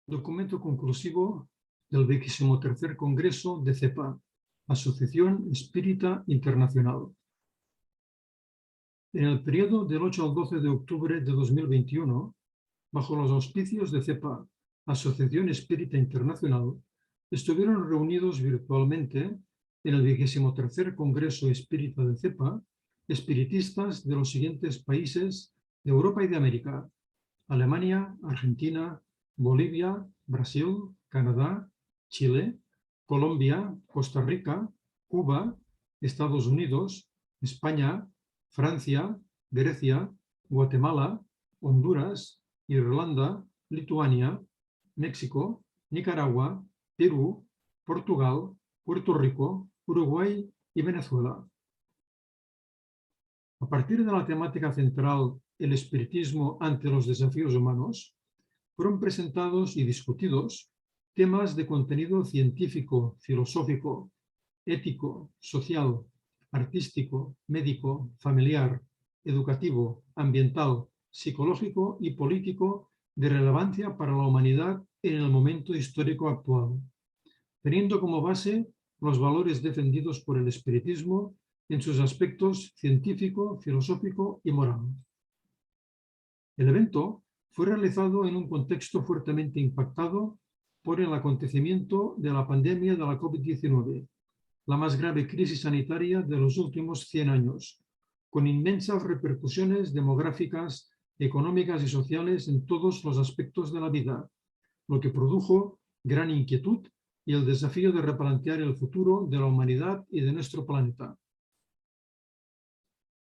Documento conclusivo del 23º Congreso de CEPA, Asociación Espírita Internacional. En el periodo del 8 al 12 de octubre de 2021, bajo los auspicios de CEPA, Asociación Espírita Internacional, estuvieron reunidos virtualmente en el 23º Congreso Espírita de CEPA, espiritistas de los siguientes países de Europa y de América: Alemania, Argentina, Bolivia, Brasil, Canadá, Chile, Colombia, Costa Rica, Cuba, Estados Unidos, España, Francia, Grecia, Guatemala, Honduras, Irlanda, Lituania, México, Nicaragua, Perú, Portugal, Puerto Rico, Uruguay y Venezuela. A partir de la temática central, el espiritismo ante los desafíos humanos, fueron presentados y discutidos temas de contenido científico, filosófico, ético, social, artístico, médico, familiar, educativo, ambiental, psicológico y político de relevancia para la humanidad en el momento histórico actual, teniendo como base los valores defendidos por el espiritismo en sus aspectos científico, filosófico y moral. El evento fue realizado en un contexto fuertemente impactado por el acontecimiento de la pandemia de la COVID-19, la más grave crisis sanitaria de los últimos 100 años, con inmensas repercusiones demográficas, económicas y sociales en todos los aspectos de la vida, lo que produjo gran inquietud y el desafío de replantear el futuro de la humanidad y de nuestro planeta.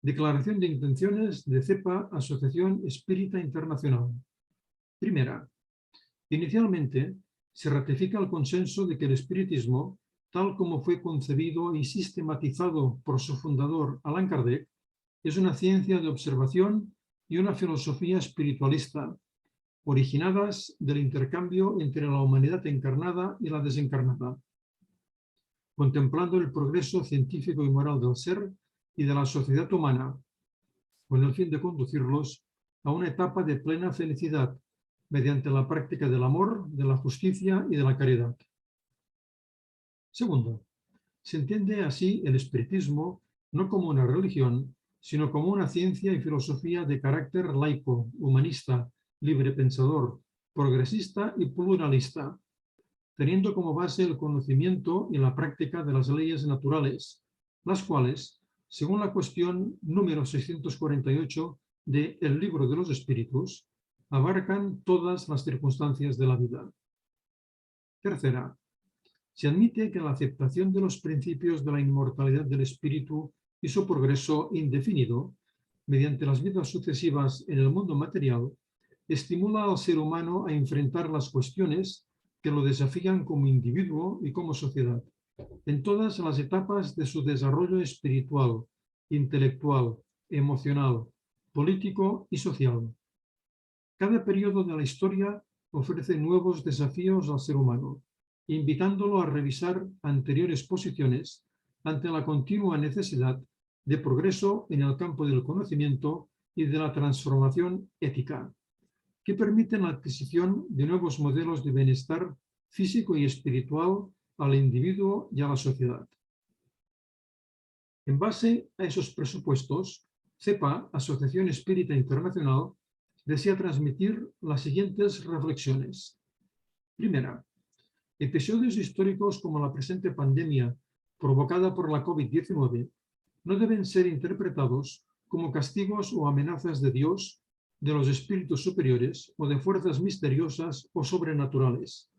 Declaración de intenciones de CEPA, Asociación Espírita Internacional. Primera, inicialmente se ratifica el consenso de que el espiritismo, tal como fue concebido y sistematizado por su fundador Allan Kardec, es una ciencia de observación y una filosofía espiritualista, originadas del intercambio entre la humanidad encarnada y la desencarnada, contemplando el progreso científico y moral del ser y de la sociedad humana, con el fin de conducirlos a una etapa de plena felicidad mediante la práctica del amor, de la justicia y de la caridad. Segundo, se entiende así el espiritismo no como una religión, sino como una ciencia y filosofía de carácter laico, humanista, libre pensador, progresista y pluralista, teniendo como base el conocimiento y la práctica de las leyes naturales, las cuales, según la cuestión número 648 de El Libro de los Espíritus, abarcan todas las circunstancias de la vida. Tercera, se admite que la aceptación de los principios de la inmortalidad del espíritu y su progreso indefinido, mediante las vidas sucesivas en el mundo material, estimula al ser humano a enfrentar las cuestiones que lo desafían como individuo y como sociedad, en todas las etapas de su desarrollo espiritual, intelectual, emocional, político y social. Cada periodo de la historia ofrece nuevos desafíos al ser humano, invitándolo a revisar anteriores posiciones ante la continua necesidad de progreso en el campo del conocimiento y de la transformación ética, que permiten la adquisición de nuevos modelos de bienestar físico y espiritual al individuo y a la sociedad. En base a esos presupuestos, CEPA, Asociación Espírita Internacional, desea transmitir las siguientes reflexiones. Primera, episodios históricos como la presente pandemia provocada por la COVID-19 no deben ser interpretados como castigos o amenazas de Dios, de los espíritus superiores o de fuerzas misteriosas o sobrenaturales,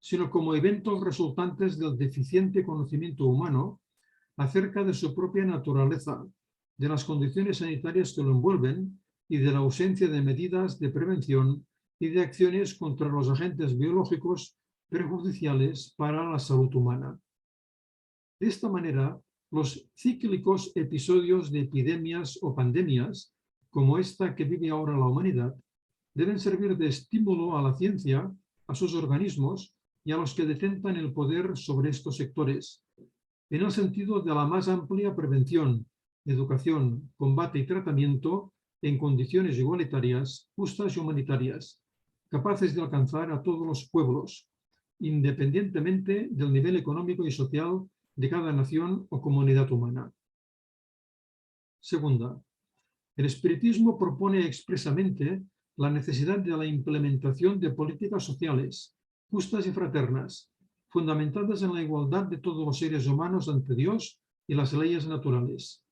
sino como eventos resultantes del deficiente conocimiento humano acerca de su propia naturaleza, de las condiciones sanitarias que lo envuelven y de la ausencia de medidas de prevención y de acciones contra los agentes biológicos perjudiciales para la salud humana. De esta manera, los cíclicos episodios de epidemias o pandemias, como esta que vive ahora la humanidad, deben servir de estímulo a la ciencia, a sus organismos y a los que detentan el poder sobre estos sectores, en el sentido de la más amplia prevención, educación, combate y tratamiento en condiciones igualitarias, justas y humanitarias, capaces de alcanzar a todos los pueblos, independientemente del nivel económico y social de cada nación o comunidad humana. Segunda, el espiritismo propone expresamente la necesidad de la implementación de políticas sociales, justas y fraternas, fundamentadas en la igualdad de todos los seres humanos ante Dios y las leyes naturales,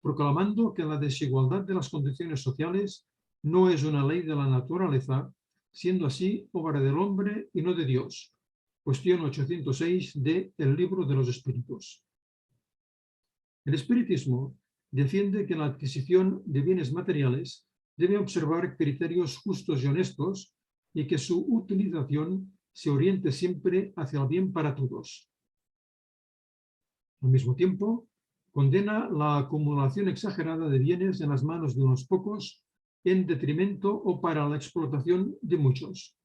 proclamando que la desigualdad de las condiciones sociales no es una ley de la naturaleza, siendo así obra del hombre y no de Dios. Cuestión 806 de El Libro de los Espíritus. El espiritismo defiende que la adquisición de bienes materiales debe observar criterios justos y honestos y que su utilización se oriente siempre hacia el bien para todos. Al mismo tiempo, condena la acumulación exagerada de bienes en las manos de unos pocos en detrimento o para la explotación de muchos.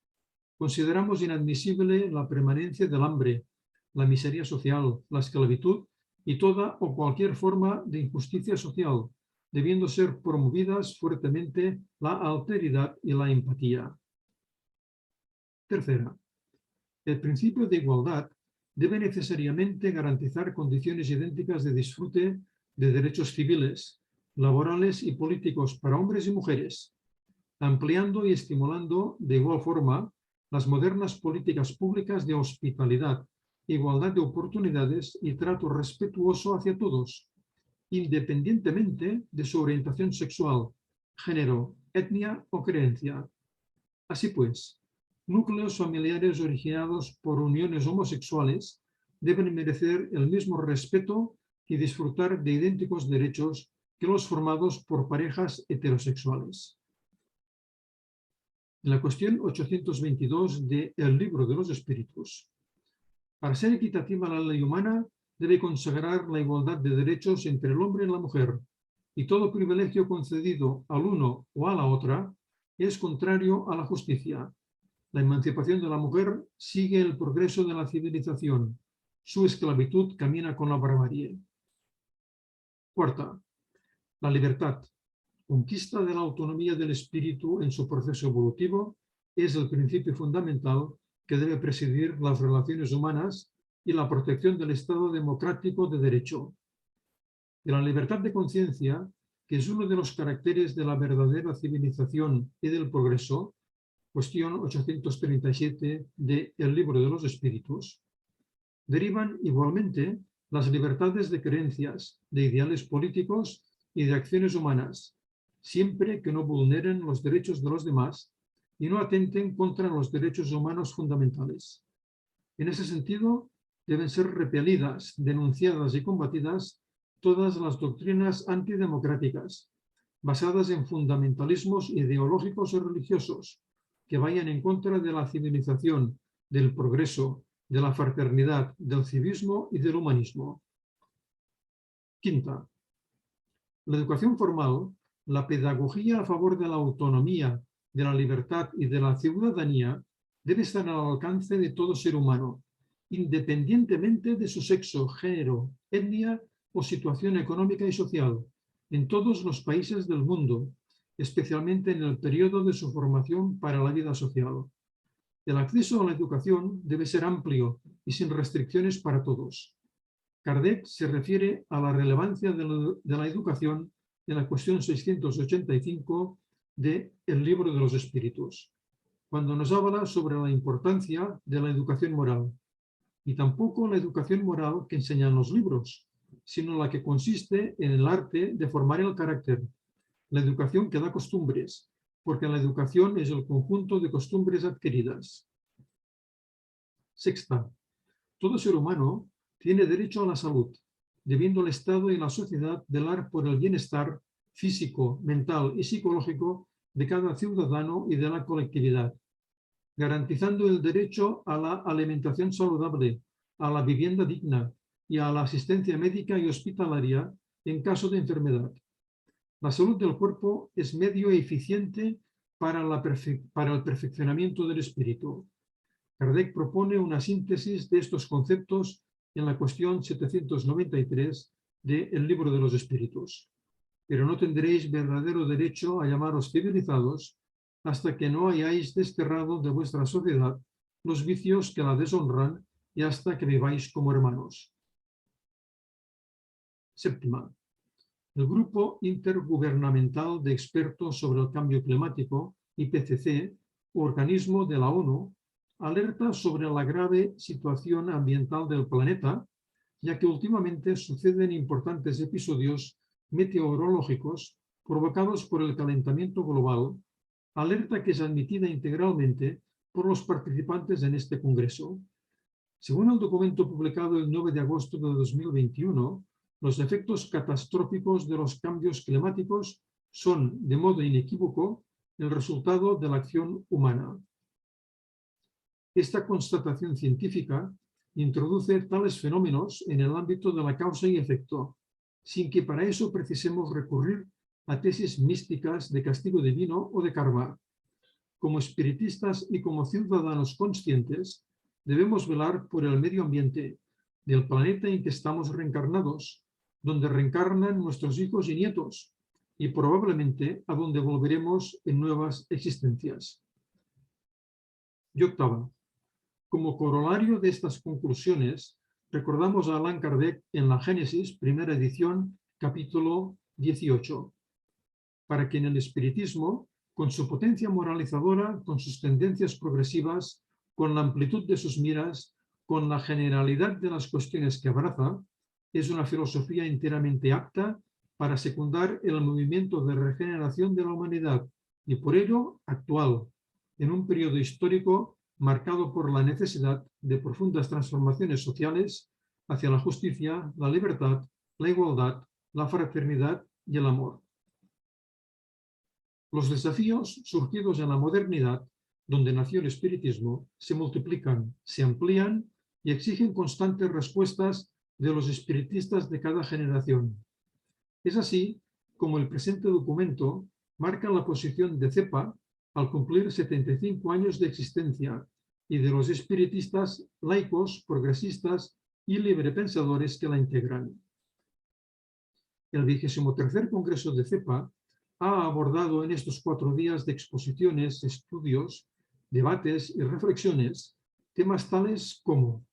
Consideramos inadmisible la permanencia del hambre, la miseria social, la esclavitud y toda o cualquier forma de injusticia social, debiendo ser promovidas fuertemente la alteridad y la empatía. Tercera, el principio de igualdad debe necesariamente garantizar condiciones idénticas de disfrute de derechos civiles, laborales y políticos para hombres y mujeres, ampliando y estimulando de igual forma las modernas políticas públicas de hospitalidad, igualdad de oportunidades y trato respetuoso hacia todos, independientemente de su orientación sexual, género, etnia o creencia. Así pues, núcleos familiares originados por uniones homosexuales deben merecer el mismo respeto y disfrutar de idénticos derechos que los formados por parejas heterosexuales. En la cuestión 822 de El Libro de los Espíritus, para ser equitativa la ley humana debe consagrar la igualdad de derechos entre el hombre y la mujer, y todo privilegio concedido al uno o a la otra es contrario a la justicia. La emancipación de la mujer sigue el progreso de la civilización. Su esclavitud camina con la barbarie. Cuarta, la libertad, conquista de la autonomía del espíritu en su proceso evolutivo, es el principio fundamental que debe presidir las relaciones humanas y la protección del Estado democrático de derecho. De la libertad de conciencia, que es uno de los caracteres de la verdadera civilización y del progreso, cuestión 837 de El Libro de los Espíritus, derivan igualmente las libertades de creencias, de ideales políticos y de acciones humanas, siempre que no vulneren los derechos de los demás y no atenten contra los derechos humanos fundamentales. En ese sentido, deben ser repelidas, denunciadas y combatidas todas las doctrinas antidemocráticas, basadas en fundamentalismos ideológicos o religiosos, que vayan en contra de la civilización, del progreso, de la fraternidad, del civismo y del humanismo. Quinta, la educación formal, la pedagogía a favor de la autonomía, de la libertad y de la ciudadanía debe estar al alcance de todo ser humano, independientemente de su sexo, género, etnia o situación económica y social, en todos los países del mundo, especialmente en el periodo de su formación para la vida social. El acceso a la educación debe ser amplio y sin restricciones para todos. Kardec se refiere a la relevancia de la educación en la cuestión 685 de El Libro de los Espíritus, cuando nos habla sobre la importancia de la educación moral, y tampoco la educación moral que enseñan los libros, sino la que consiste en el arte de formar el carácter, la educación que da costumbres, porque la educación es el conjunto de costumbres adquiridas. Sexta, todo ser humano tiene derecho a la salud, debiendo el Estado y la sociedad velar por el bienestar físico, mental y psicológico de cada ciudadano y de la colectividad, garantizando el derecho a la alimentación saludable, a la vivienda digna y a la asistencia médica y hospitalaria en caso de enfermedad. La salud del cuerpo es medio eficiente para el perfeccionamiento del espíritu. Kardec propone una síntesis de estos conceptos en la cuestión 793 de El Libro de los Espíritus. Pero no tendréis verdadero derecho a llamaros civilizados hasta que no hayáis desterrado de vuestra sociedad los vicios que la deshonran y hasta que viváis como hermanos. Séptima. El Grupo Intergubernamental de Expertos sobre el Cambio Climático, IPCC, organismo de la ONU, alerta sobre la grave situación ambiental del planeta, ya que últimamente suceden importantes episodios meteorológicos provocados por el calentamiento global, alerta que es admitida integralmente por los participantes en este congreso. Según el documento publicado el 9 de agosto de 2021, los efectos catastróficos de los cambios climáticos son, de modo inequívoco, el resultado de la acción humana. Esta constatación científica introduce tales fenómenos en el ámbito de la causa y efecto, sin que para eso precisemos recurrir a tesis místicas de castigo divino o de karma. Como espiritistas y como ciudadanos conscientes, debemos velar por el medio ambiente del planeta en que estamos reencarnados, donde reencarnan nuestros hijos y nietos, y probablemente a donde volveremos en nuevas existencias. Y octava. Como corolario de estas conclusiones, recordamos a Allan Kardec en la Génesis, primera edición, capítulo 18, para que en el espiritismo, con su potencia moralizadora, con sus tendencias progresivas, con la amplitud de sus miras, con la generalidad de las cuestiones que abraza, es una filosofía enteramente apta para secundar el movimiento de regeneración de la humanidad y por ello actual, en un periodo histórico marcado por la necesidad de profundas transformaciones sociales hacia la justicia, la libertad, la igualdad, la fraternidad y el amor. Los desafíos surgidos en la modernidad, donde nació el espiritismo, se multiplican, se amplían y exigen constantes respuestas de los espiritistas de cada generación. Es así como el presente documento marca la posición de CEPA al cumplir 75 años de existencia y de los espiritistas laicos, progresistas y librepensadores que la integran. El 23º Congreso de CEPA ha abordado en estos 4 días de exposiciones, estudios, debates y reflexiones temas tales como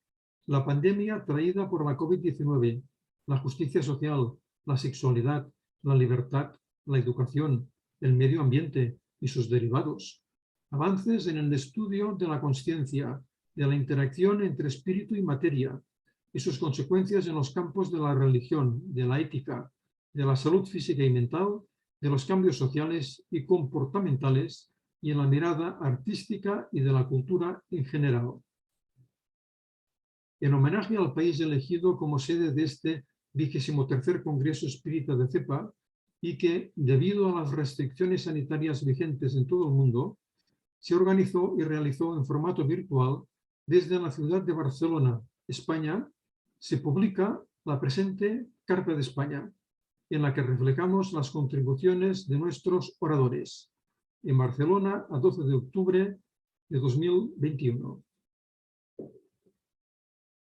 la pandemia traída por la COVID-19, la justicia social, la sexualidad, la libertad, la educación, el medio ambiente y sus derivados, avances en el estudio de la consciencia, de la interacción entre espíritu y materia y sus consecuencias en los campos de la religión, de la ética, de la salud física y mental, de los cambios sociales y comportamentales y en la mirada artística y de la cultura en general. En homenaje al país elegido como sede de este 23º Congreso Espírita de CEPA y que, debido a las restricciones sanitarias vigentes en todo el mundo, se organizó y realizó en formato virtual desde la ciudad de Barcelona, España, se publica la presente Carta de España, en la que reflejamos las contribuciones de nuestros oradores, en Barcelona a 12 de octubre de 2021.